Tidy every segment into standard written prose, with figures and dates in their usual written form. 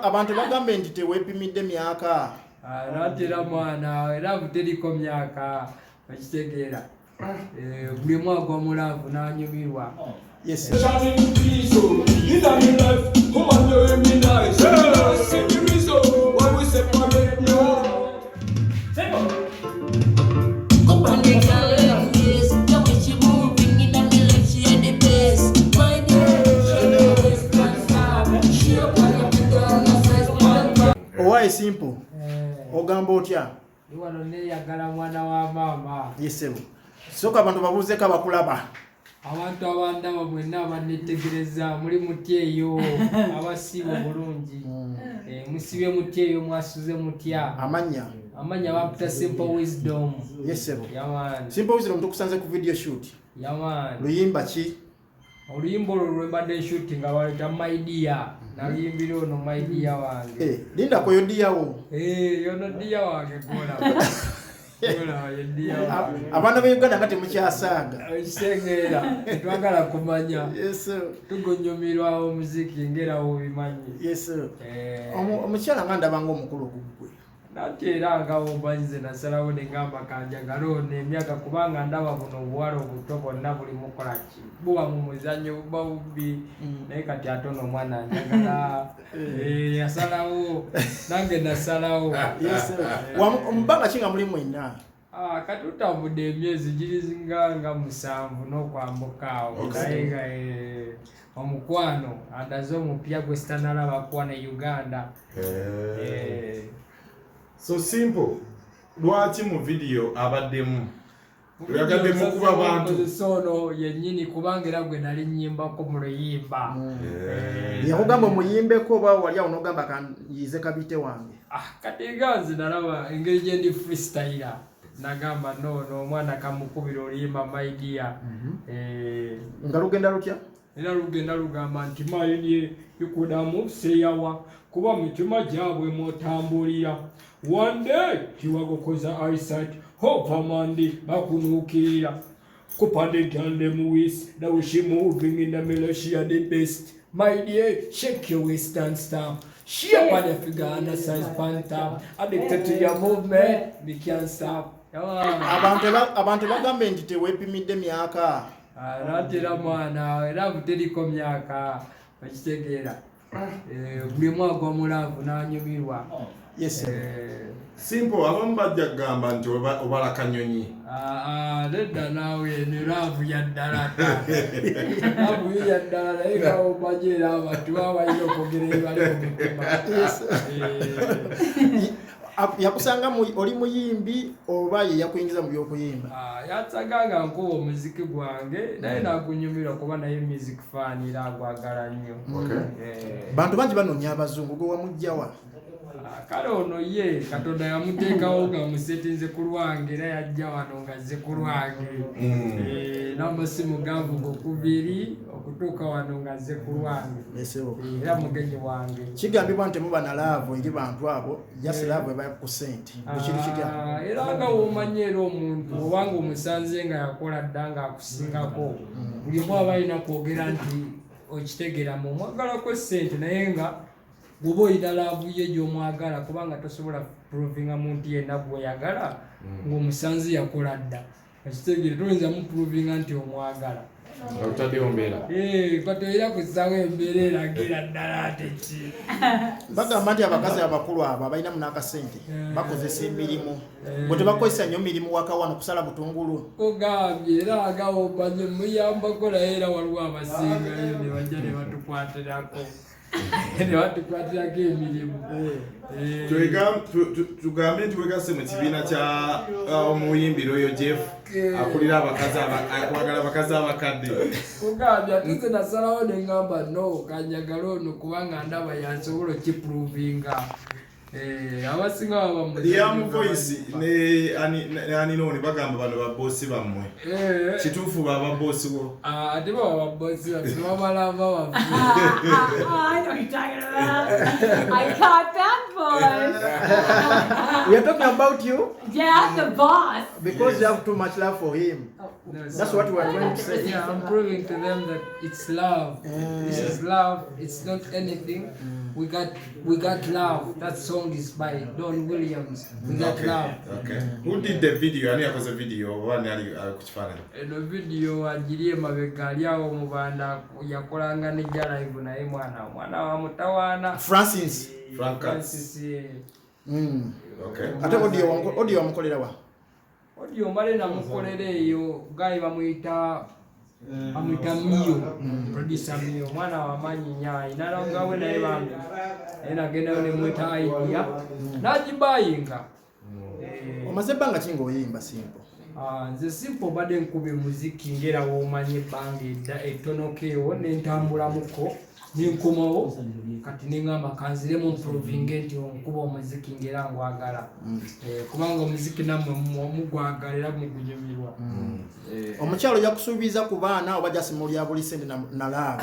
abantu bagambe nti teweepimidde myaka. Natera mwana era buteriko myaka okitegeera. Buli mwaka omulaavu n'anyumirwa. Yes. Why simple? Ogamba otya? Iwano neyagala mwana wa mama. Yes. Soka abantu babuuzeko abakulaba. Abantu abandaba mwenna abannetegereza muli mutya eyo abasiiba bulungi. Musibye mutya eyo mwasuze mutya. Amanya baputa Simple Wisdom. Yes sebo. Yaman. Simple Wisdom tukusanze ku video shoot. Yaman. Luyimba ki? Oluyimba olwo mbadde shooting nga my dear. Naluyimbira ono my dear wange. Linda ko yodiyawo. Yono dear wange kola. Abaana ba Uganda nga temukyasaaga. Ekitegeera twagala kumanya. Yes sir. Tugonyumirwa omuziki ngera obimanyi. Yes sir. Omukyala nga ndabanga omukulu gugwe. Nati era nga obanyize nasalawo ne ngamba kanjagala ono emyaka kubanga ndaba buno obuwala obuto bonna buli mukola ki buba mu muzannyo buba bubbi naye kati ate ono omwana anjagala yasalawo nange nasalawo. Omubanga ki nga muli mwenna? Kati tutambudde emyezi giri nga 7 n'okwambuka awo naye nga omukwano adaze omupya gwe sitanalabakwa ne Uganda. So Simple, lwaki mu video abaddemu? Yagaddemu kuba abantu. Sono yennyini kubanga era gwe nali nyimbako mu luyimba. Yakugamba muyimbeko oba wali awo n'ogamba kanyize kabite wange? Kati ganzi nalaba engeri gye ndi freestyle. Nagamba no omwana kamukubira oluyimba my dear. Nga lugenda lutya? Era lugenda lugamba nti mayi yukudamu seyawa kuba mitima gyabwe mutambulira. One day tiwagokoza eyesight hope amandi bakunuukirira kupande gyande muwis that we she moving in the Malaysia the best. My dear, shake your waist and stamp. Shape on the figure and the size phantom. Addicted to your movement, we can't stop. Abantu bagambe nti teweepimidde myaka. Natera mwana era buteriko myaka okitegeera. Buli mwaka omulaavu n'anyumirwa. Yes. Simple abamu bajja kugamba nti obala kanyonyi. Nedda naawe ne laavu ya ddala. Laavu ya ddala naye nga obajeera abantu babayina okwogera ebali mu mitima. Yakusanga oli muyimbi oba ye yakuyingiza mu by'okuyimba? Yansaganga nkuba omuziki gwange naye nagunyumirwa kuba naye music fan era agwagala nnyo. Bantu bangi banoonya abazungu gwe wamugjawa? Kale ono ye Katonda yamuteekawo nga musetinze ku lwange era yajja wano nga zze ku lwange. N'amasimu ganvuga okubiri okutuuka wano nga zze ku lwange. Era mugenyi wange. Kigambibwa nti muba na laavu eri bantu abo, just laavu eba ku ssente. Era nga w'omanyi era omuntu obanga omusanze nga yakola dda ng'akusingako buli omu aba alina kwogera nti okitegeera mu omwagalako ssente naye nga bw'oba olina laavu ye gy'omwagala kubanga tosobola provinga muntu yenna gw'oyagala ng'omusanze yakola dda. Ekitegeera toyinza muprovinga nti omwagala. Otaddeyo mbeera. Kati era kusanga embeera eragira ddala ate ki. Bagamba nti abakazi abakulu abo abalinamu n'akasente bakozesa emirimu. Bwe tebakozesa nnyo mirimu waka wano kusala butungulu. Ogambye era agawo banye muyambako naye era waliwo abasingayo ne bajja ne batukwatirako. Ne batukwatirako emirimu. Tugambe nti wegase mu kibiina kya omuyimbiro oyo Jeff akulira akwagala abakazi abakadde. Ogambye ate nasalawo ne ngamba no kanjagala ono kubanga ndaba yansobola okiprovinga. Abasinga baba mu Liam Voice ne Aninoni bagamba bano babbosi bammwe. Kituufu baba bosi wo. Ate baba babbosi bamala baba. I know you're talking about. I caught that boy. We are talking about you. Yeah, I'm the boss. Because you have too much love for him. No, That's what we are trying to say. Yeah, I'm proving to them that it's love. This is love. It's not anything. We got love. That song is by Don Williams. We got love. Okay. Who did the video? Ani yakoze video wani ali kuchifana? Eno video agirie mabega aliawo mubanda yakolanga ne live naye mwana wa mutawana Francis. Francis. Okay. Ate audio wamukolera wa? Audio mbale na mukolere eyo guy bamuyita Mio, producer Mio, mwana wa manyi nya inalonga we naye bambi ena genda ne mwita idea najibayinga Omaze banga kingo oyimba Simple. Nze Simple bade nkube muziki ngera womanyi bange etonokeewo nentambula muko ninkomawo kati ningamba kanziremu improving nti nkuba omuziki ngera ngwagala kubanga omuziki namwe mugwagalira mugunyumirwa Omukyalo yakusuubiza ku baana oba jasimulya buli sente na love.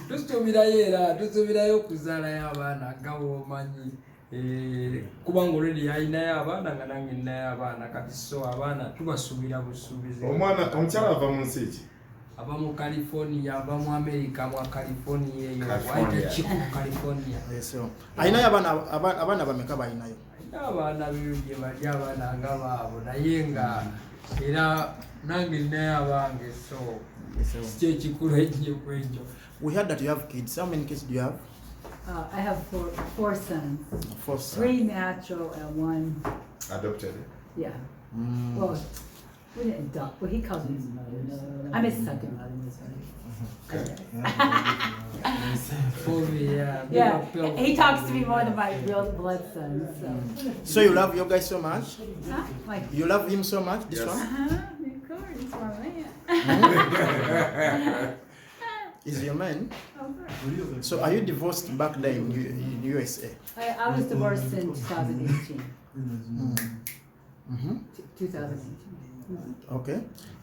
Tusubirayo okuzaala y'abaana gawo omanyi kubanga already yalinayo abaana nga nange ninayo abaana kati so abaana tubasuubira busuubizi. Omukyala ava mu nsi ki? Ava mu California, ava mu America, mu California eyo waita Chico California. So ayinayo abaana bameka bayinayo? Abaana bibye bali abaana nga baabo naye nga era nange ninayo abange so kiki ekikulu ennyo kwenjo. We heard that you have kids. How many kids do you have? I have four sons. 4 sons. 3 natural and 1. Adopted. Yeah. Well, we didn't adopt. Well, he calls me his mother. I'm his second mother. Yeah. He talks to me more than my real blood son. So you love your guy so much? Huh? Like. You love him so much? This Yes. one? Of course, he's my man. Is your man? Oh, good. So are you divorced back there in USA? I was divorced in 2018. 2018. Okay.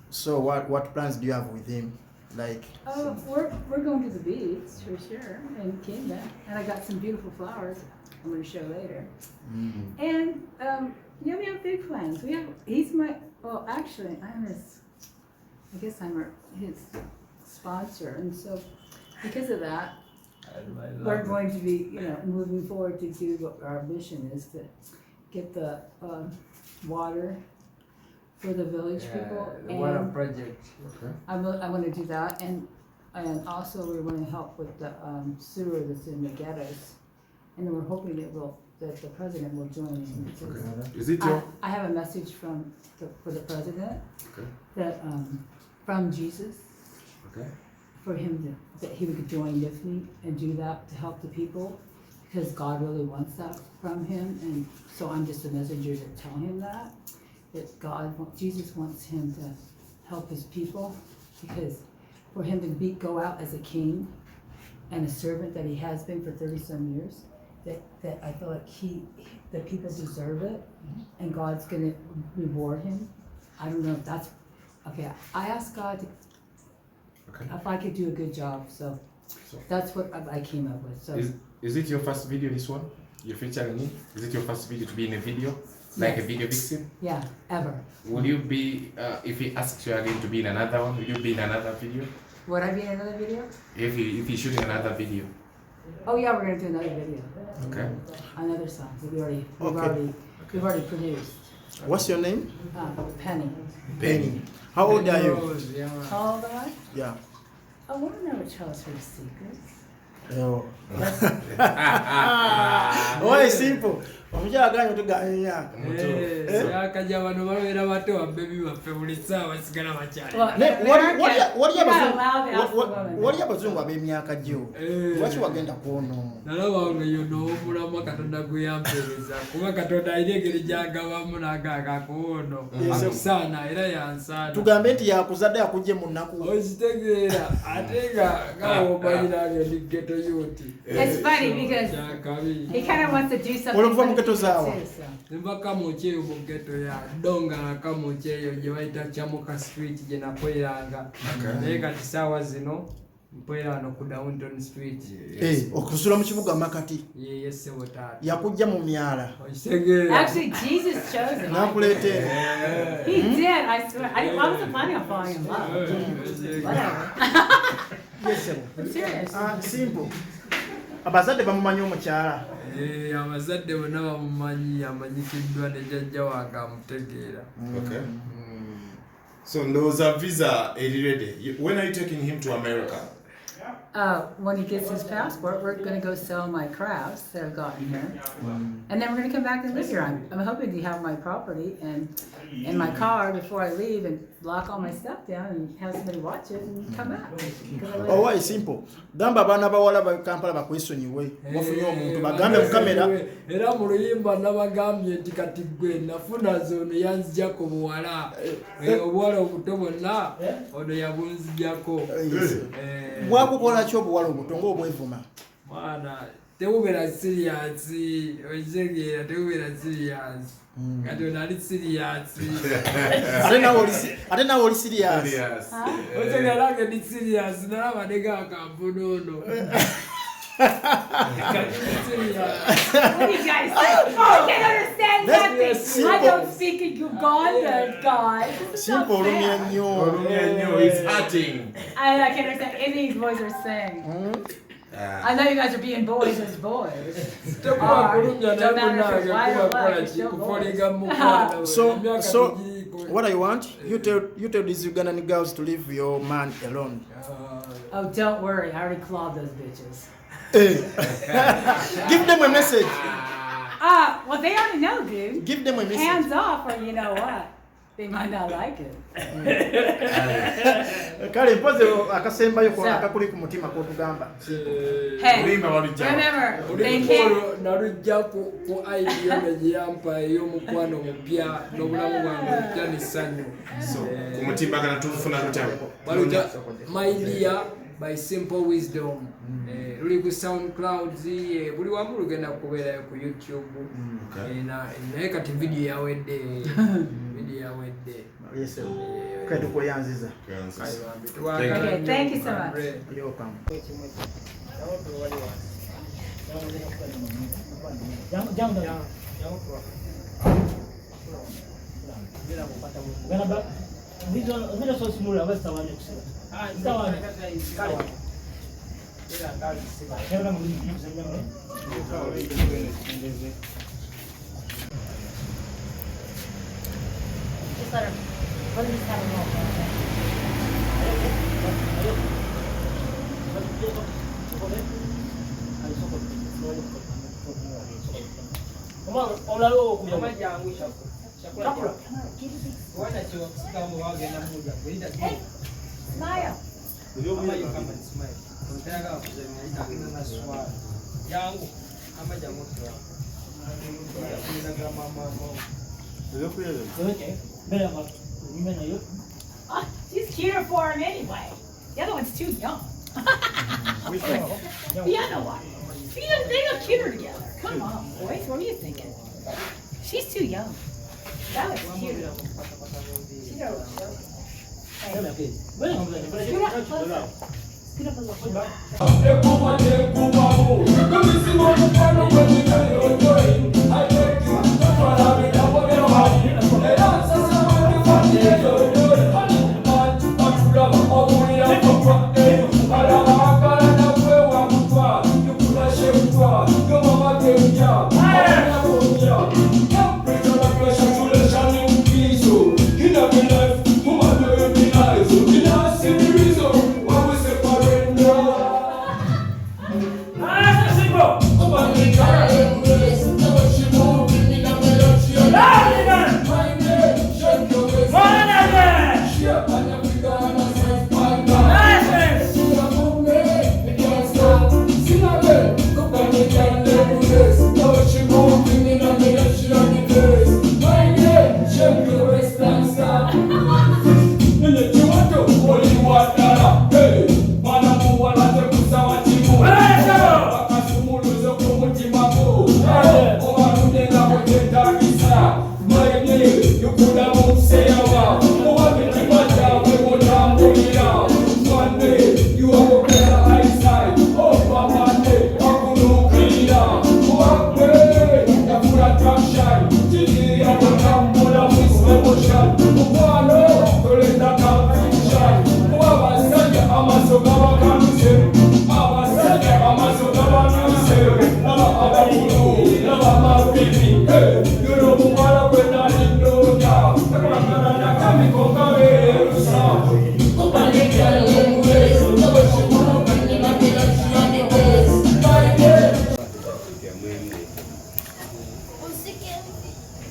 So what plans do you have with him? Like? Oh, we're going to the beach for sure in Kenya, and I got some beautiful flowers I'm going to show later. And yeah, we have big plans. He's my actually I'm his sponsor, and so because of that, we're going to be moving forward to do what our mission is to get the water for the village people. The water project. Okay. I want to do that, and also we're going to help with the sewer that's in the ghettos, and we're hoping that the president will join us. Okay. Is it your? I have a message for the president. Okay. That from Jesus. Okay. For him that he would join with me and do that to help the people, because God really wants that from him, and so I'm just a messenger to tell him that Jesus wants him to help his people, because for him to go out as a king and a servant that he has been for 30-some years, that I feel like the people deserve it, and God's gonna reward him. I don't know if that's okay. I asked God if I could do a good job, so that's what I came up with. So is it your first video? This one you're featuring me? Is it your first video to be in a video? Like a video vixen? Yeah, ever. Will you be, if he asks you again to be in another one, will you be in another video? Would I be in another video? If he's shooting another video. Oh yeah, we're gonna do another video. Okay. Another song that we've already produced. What's your name? Penny. Penny. How old are you? How old am I? Yeah. I want to never tell us her secrets. Oh. Why Simple? Omukyala ganyo tuganya. Akaja bano balwera bato babebi baffe buli ssaawa basigala bakyali. Wali abazungu ab'emyaka gyo. Lwaki wagenda kwono? Nalaba nga yo n'omulamu Katonda gwe yampeereza kuba Katonda alina engeri gy'agabamu n'agaaga kwono. Akusaana era yansaana. Tugambe nti yakuzadde akujje mu nnaku. Okitegeera ate nga omanyira nga ndi ghetto youth. It's funny because he kind of wants to do something. Nvaka mucheyo mu ghetto ya Donga kamucheyo gye bayita Chamuka Street gye nakweranga. Naye kati ssaawa zino mpera no ku Downtown Street. Okusula mu kibuga makati. Yes, sebo taata. Yakujja mu myala. Actually, Jesus chose him. He did, I swear. I wasn't planning on falling in love. Whatever. Yes, sebo. I'm serious. Simple. Abazadde bamumanyi omukyala. Abazadde bonna bamumanyi, amanyikiddwa ne jjajja wange amutegeera. Okay. So ndowooza visa eri ready. When are you taking him to America? When he gets his passport, we're going to go sell my crafts that I've gotten here. And then we're going to come back and live here. I'm hoping to have my property and my car before I leave and lock all my stuff down and have somebody watch it and come back. Oh, why simple. Gamba abaana bawala ba Kampala bakwesonyiwe. Bafunye omuntu bagambe mu kamera. Era mu luyimba nabagambye nti kati gwe nafuna zono yanzijako buwala. Obuwala obuto bonna ono yabunzijako. Bwakukola ki obuwala obuto ng'obwevuma? Mwana tewubeera serious, okitegera tewubeera serious. Kati onali serious. Ate nawe oli serious. Otegera nga ndi serious nalaba nega akampono ono. What do you guys say? I can't understand nothing. I don't speak Ugandan, guys. Simple, Olumyenyo is hurting. I can't understand anything you boys are saying. I know you guys are being boys as boys. Don't matter if you're white or black, you're still boys. So what I want, you tell these Ugandan girls to leave your man alone. Oh, don't worry. I already clawed those bitches. Give them a message. Well, they already know, dude. Give them a message. Hands off, or you know what? They might not like it. Kale mpoze akasembayo ko akakuli ku mutima ko tugamba. Hey, remember, they can't. Narujja ku ideology yampa ey'omukwano mupya n'obulamu bwange bupya n'essanyu. So ku mutimbagana tufuna Baluja My Dear by Simple Wisdom. Luli ku SoundCloud buli wamu lugenda kubeera ku YouTube. Naye kati video yawedde. Yes, sir. Kati kuyanziza. Okay, thank you so much. You're welcome. Just let me just have a moment. Hey, smile. She's cuter for him anyway. The other one's too young. The other one. They look cuter together. Come on, boys. What are you thinking? She's too young. That looks cute. She's a Scoot up a little.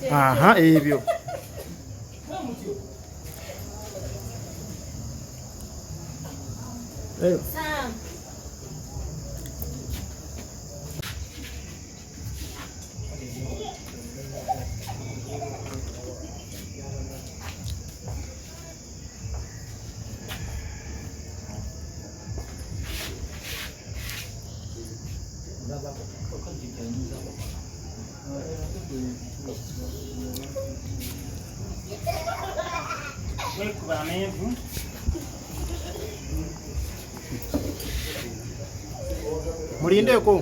aha ebyo Sam. mulindeko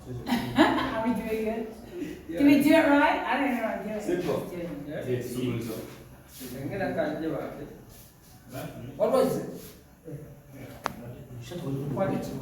Are we doing good? Did we do it right? I don't know how to do it. Simple. What was it? What is it?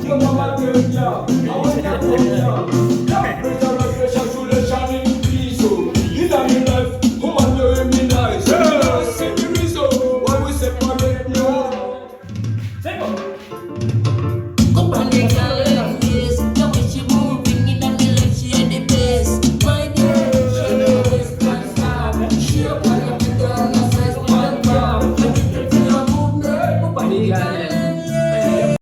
Come on,